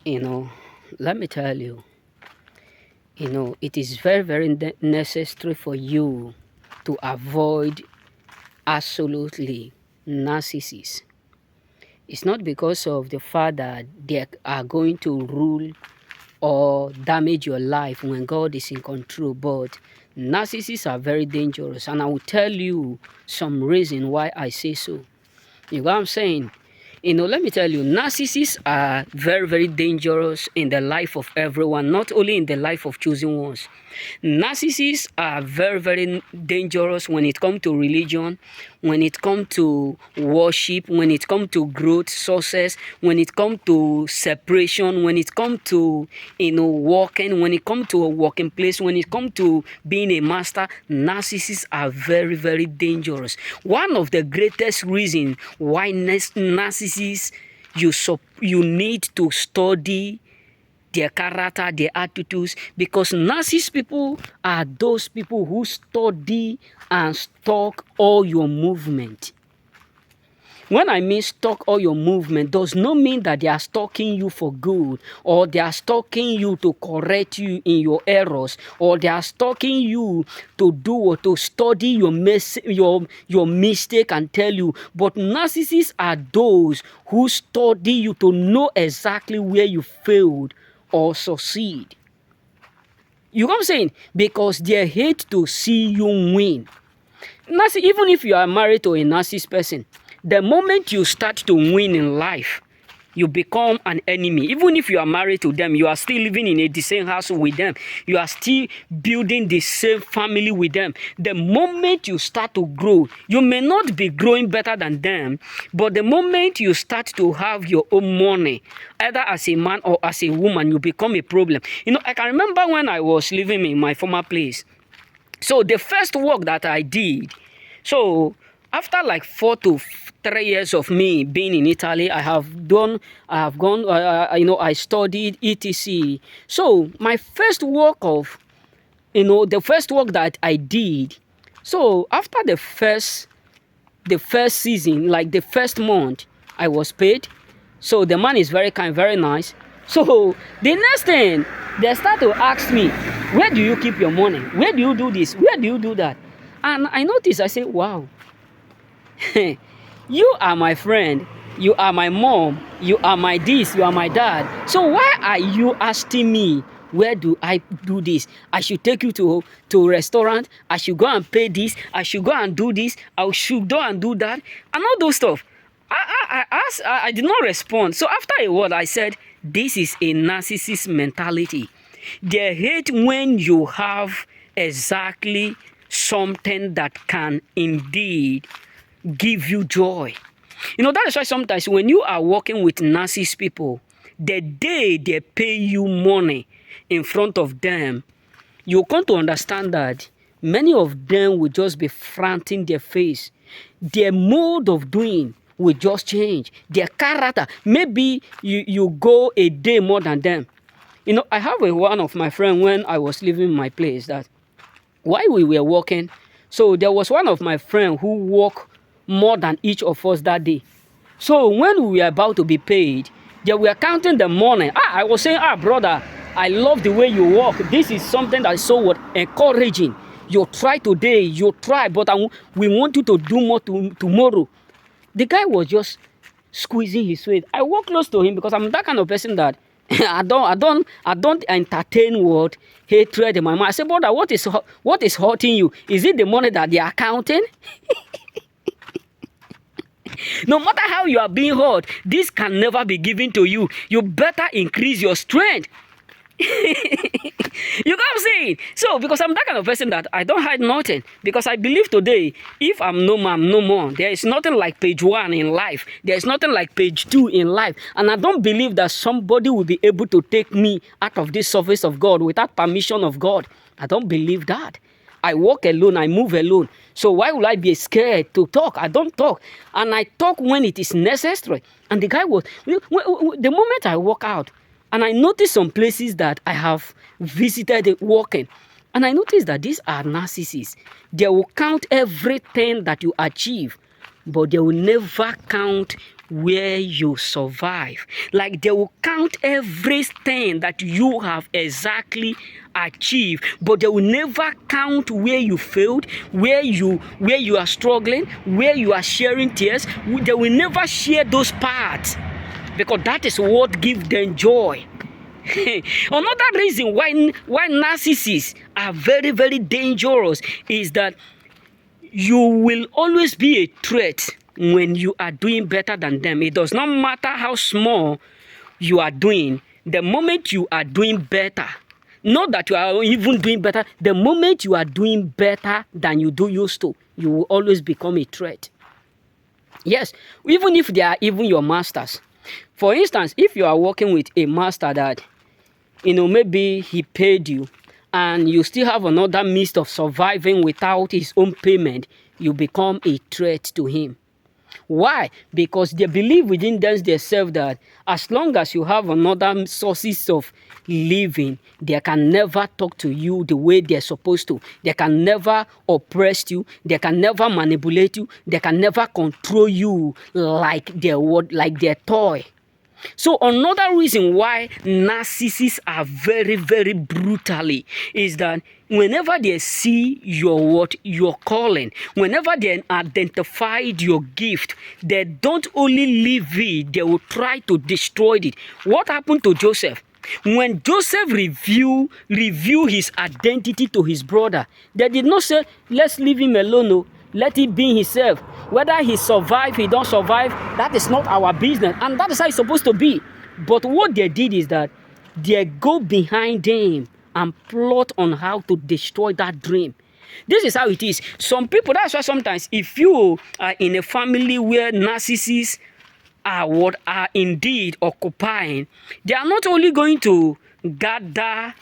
You know, let me tell you, it is very, very necessary for you to avoid absolutely narcissists. It's not because of the fact that they are going to rule or damage your life when God is in control, but narcissists are very dangerous, and I will tell you some reason why I say so. You know what I'm saying? Let me tell you, narcissists are very, very dangerous in the life of everyone, not only in the life of chosen ones. Narcissists are very, very dangerous when it comes to religion, when it comes to worship, when it comes to growth, success, when it comes to separation, when it comes to, working, when it comes to a working place, when it comes to being a master. Narcissists are very, very dangerous. One of the greatest reasons why narcissists, you need to study their character, their attitudes, because narcissist people are those people who study and stalk all your movement. When I mean stalk all your movement, does not mean that they are stalking you for good, or they are stalking you to correct you in your errors, or they are stalking you to do or to study your mistake and tell you. But narcissists are those who study you to know exactly where you failed or succeed. You know what I'm saying? Because they hate to see you win. Even if you are married to a narcissist person, the moment you start to win in life, you become an enemy. Even if you are married to them, you are still living in the same house with them. You are still building the same family with them. The moment you start to grow, you may not be growing better than them, but the moment you start to have your own money, either as a man or as a woman, you become a problem. I can remember when I was living in my former place. So the first work that I did, so after like 4 to 3 years of me being in Italy, I studied etc. So my first work the first work that I did, so after the first season, like the first month, I was paid. So the man is very kind, very nice. So the next thing, they start to ask me, where do you keep your money? Where do you do this? Where do you do that? And I noticed, I said, wow, you are my friend, you are my mom, you are my this, you are my dad. So why are you asking me, where do I do this? I should take you to a restaurant, I should go and pay this, I should go and do this, I should go and do that, and all those stuff. I did not respond. So after a while, I said, this is a narcissist mentality. They hate when you have exactly something that can indeed give you joy. That is why sometimes when you are working with narcissist people, the day they pay you money in front of them, you come to understand that many of them will just be fronting their face. Their mode of doing will just change. Their character, maybe you go a day more than them. I have one of my friends when I was leaving my place, that while we were working, so there was one of my friends who worked more than each of us that day. So when we were about to be paid, they were counting the money. I was saying, brother, I love the way you work. This is something that is so encouraging. You try today, you try, but we want you to do more tomorrow. The guy was just squeezing his face. I walked close to him because I'm that kind of person that I don't entertain hatred in my mind. I said, brother, what is hurting you? Is it the money that they are counting? No matter how you are being hurt, this can never be given to you. You better increase your strength. You know what I'm saying? So, because I'm that kind of person that I don't hide nothing. Because I believe today, if I'm no man, no more. There is nothing like page 1 in life. There is nothing like page 2 in life. And I don't believe that somebody will be able to take me out of this service of God without permission of God. I don't believe that. I walk alone, I move alone. So why would I be scared to talk? I don't talk. And I talk when it is necessary. And the guy was, the moment I walk out, and I noticed some places that I have visited walking, and I noticed that these are narcissists. They will count everything that you achieve, but they will never count where you survive. Like they will count everything that you have exactly achieved, but they will never count where you failed, where you are struggling, where you are sharing tears. They will never share those parts, because that is what gives them joy. Another reason why narcissists are very, very dangerous is that you will always be a threat when you are doing better than them. It does not matter how small you are doing. The moment you are doing better, not that you are even doing better, the moment you are doing better than you do used to, you will always become a threat. Yes, even if they are even your masters. For instance, if you are working with a master that, maybe he paid you and you still have another means of surviving without his own payment, you become a threat to him. Why? Because they believe within themselves that as long as you have another sources of living, they can never talk to you the way they're supposed to. They can never oppress you. They can never manipulate you. They can never control you like their toy. So another reason why narcissists are very, very brutally is that whenever they see your calling, whenever they identified your gift, they don't only leave it, they will try to destroy it. What happened to Joseph? When Joseph revealed his identity to his brother, they did not say, let's leave him alone. No. Let it be himself. Whether he survive, he don't survive, that is not our business. And that is how it's supposed to be. But what they did is that they go behind him and plot on how to destroy that dream. This is how it is. Some people, that's why sometimes if you are in a family where narcissists are indeed occupying, they are not only going to gather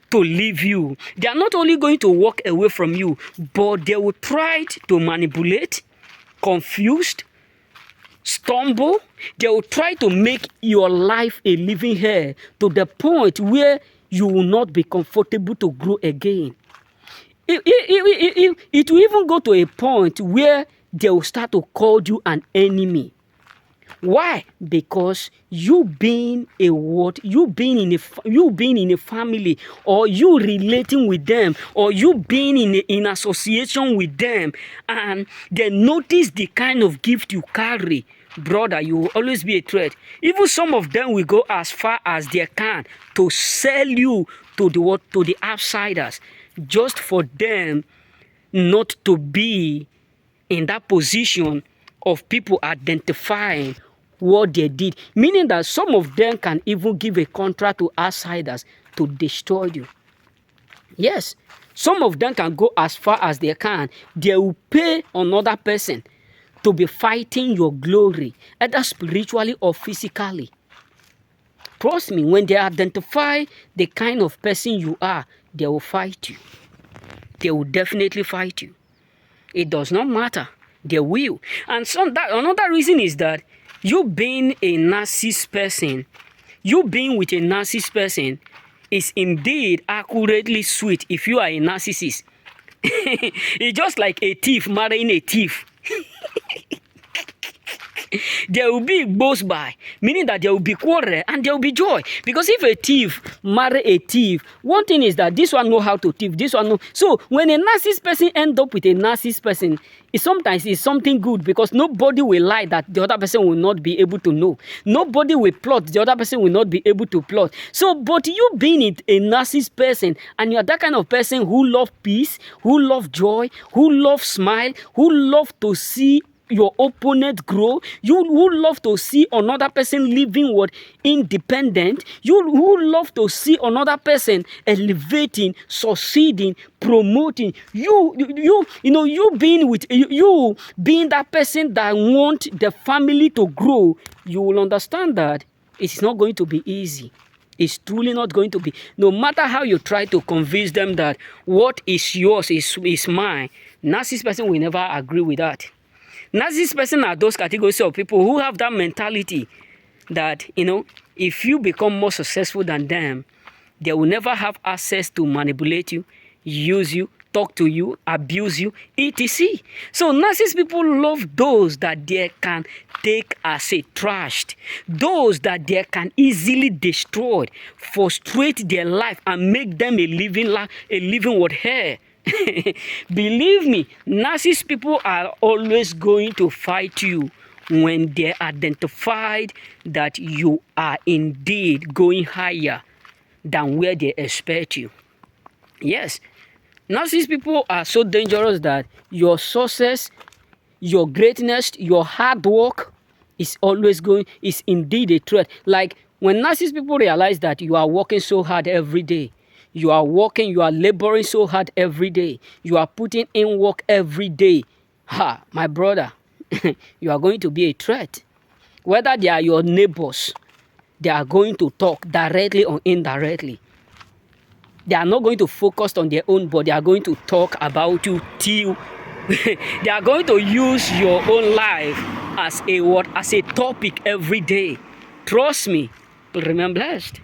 to leave you. They are not only going to walk away from you, but they will try to manipulate, confuse, stumble. They will try to make your life a living hell to the point where you will not be comfortable to grow again. It will even go to a point where they will start to call you an enemy. Why? Because you being in a family, or you relating with them, or you being in association with them, and they notice the kind of gift you carry, brother, you will always be a threat. Even some of them will go as far as they can to sell you to the outsiders, just for them not to be in that position of people identifying what they did. Meaning that some of them can even give a contract to outsiders to destroy you. Yes, some of them can go as far as they can. They will pay another person to be fighting your glory, either spiritually or physically. Trust me, when they identify the kind of person you are, they will fight you. They will definitely fight you. It does not matter. They will. And another reason is that you being a narcissist person, you being with a narcissist person is indeed accurately sweet if you are a narcissist. It's just like a thief marrying a thief. There will be both by, meaning that there will be quarrel and there will be joy. Because if a thief marry a thief, one thing is that this one know how to thief, this one know. So when a narcissist person end up with a narcissist person, sometimes it's something good, because nobody will lie that the other person will not be able to know. Nobody will plot, the other person will not be able to plot. So, but you being a narcissist person, and you are that kind of person who love peace, who love joy, who love smile, who love to see your opponent grow, you who love to see another person living independent, you who love to see another person elevating, succeeding, promoting, you being that person that want the family to grow, you will understand that it's not going to be easy. It's truly not going to be. No matter how you try to convince them that what is yours is mine, narcissist person will never agree with that. Narcissist person are those categories of people who have that mentality that, if you become more successful than them, they will never have access to manipulate you, use you, talk to you, abuse you, etc. So narcissist people love those that they can take as a trashed, those that they can easily destroy, frustrate their life, and make them a living with hair. Believe me, narcissist people are always going to fight you when they identified that you are indeed going higher than where they expect you. Yes, narcissist people are so dangerous that your success, your greatness, your hard work is indeed a threat. Like when narcissist people realize that you are working so hard every day, you are laboring so hard every day, you are putting in work every day, my brother, you are going to be a threat. Whether they are your neighbors, they are going to talk directly or indirectly. They are not going to focus on their own, but they are going to talk about you till they are going to use your own life as a topic every day. Trust me, remain blessed.